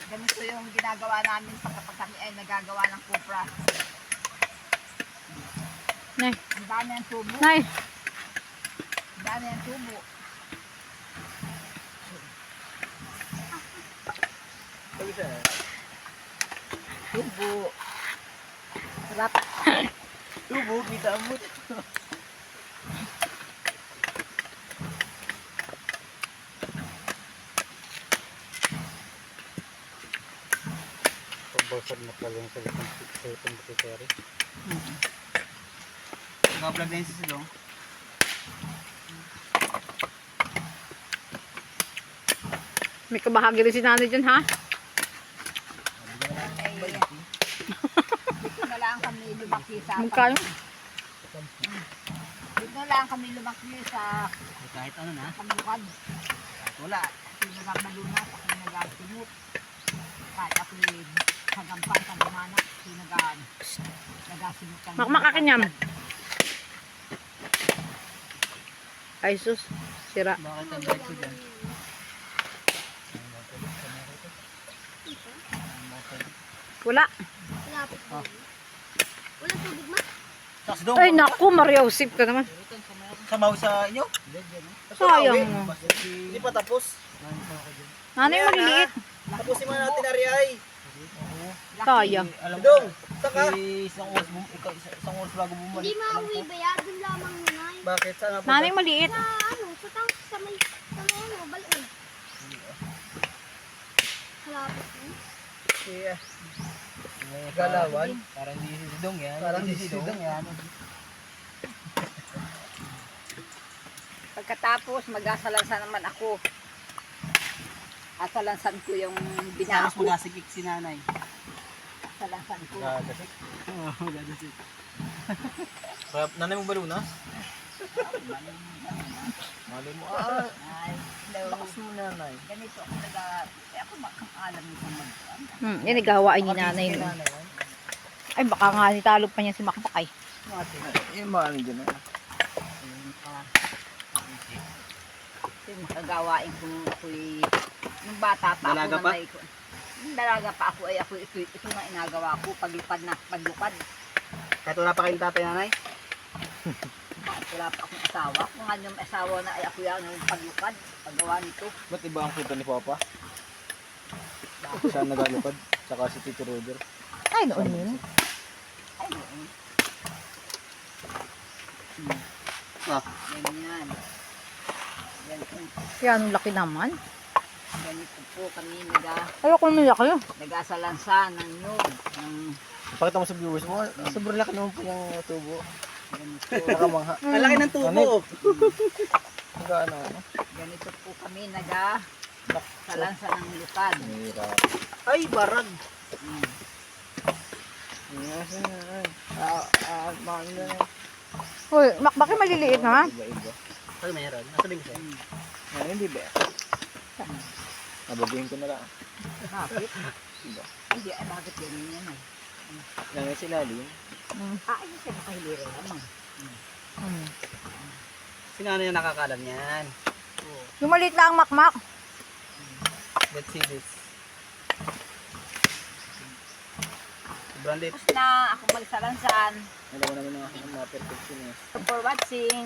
Ganito yung ginagawa namin kapag kami ay nagagawa ng kupra. Nay. Ang dami ang tubo. Nay. Ang dami ang tubo. Tubo. Sarap. Tubo, kita mo. Pabasag na pala yung sa secretary. Naka-vlog na yun si Silong. May kabahagi rin si nanay dyan, ha? Dito na lang kami lumaki sa... Magkano? Dito na lang kami lumaki sa Kahit ano na. kamukad. Wala. Kasi nagmalunas, ako nag-asimot. Kahit ako kagampan, kagamanak, kasi nag-asimot kami. Makmakakin yam. Ay sus, sira. Bakit ang bike ko dyan? Wala. Wala tubig ma? Tapos doon. Ay naku, Mariosip ka naman. Samaw sa inyo? Sayang mo. Hindi pa tapos. Nanay maliliit. Tapusin mo natin Ariay. Sayang. Dong, saka? Isang oras bago bumalik. Hindi mauwi ba yan? Doon lamang nanay. Bakit? Saan napunta? Nanay maliit. Sa ano, sa may ano, balon. Halapit mo. Yeah. Galawan? Parang hindi si Sidong yan. Parang hindi si Sidong yan. Pagkatapos, mag-asalansan naman ako. Asalansan ko yung Tapos binako. magasikik si nanay. Asalansan ko. Gagasik? Oo, gagasik. Kaya nanay mo ba lunas? Mali mo. Ay, Lakas mo nanay. ganito ako ako makakalam nito mag... Yan igawain ni nanay. No? Ay baka nga nitalog pa niya si Makbakay. Yung mga ano dyan. Kasi makagawain ko nung ako'y... Nung bata pa Dalaga ako pa? nanay ko. Nung dalaga pa ako ay ito nga inagawa ko. Paglupad. Kahit wala pa kayong tatay nanay? Kahit wala pa akong asawa. Kung ano yung asawa na ay ako yan yung paglupad. Paggawa nito. Ba't iba ang kwento ni Papa? Siya nagalupad. Tsaka si Tito Roger. Ay noon yun. Ay, noon. Ah. Ganyan. Ganito. Yan ang laki naman. Ganito po kami Ayoko nila kayo. nag-asalansan ng nyug. Pakita mo sa viewers mo. Sobrang laki naman po yung tubo. Ganito. Nakamangha. Ang laki ng tubo. Ano? Ganito po kami nag-asalansan ng lupad. Ay, barag. Uy, Makbakay maliliit na. Iba-iba. Ay, meron. Nasa bingsa. Hindi ba? Nabaguhin ko na lang. Bakit? Diba? Hindi, ay bakit ganyan yan ay? Lang yung silalim. Ay, siya nakahilira naman. Sino yung nakakalam yan? Yung maliit na ang makmak. Let's see this. Sobrang lit. Tapos na ako magsalansan. Alam mo naman mga perfectionist. Thank you for watching.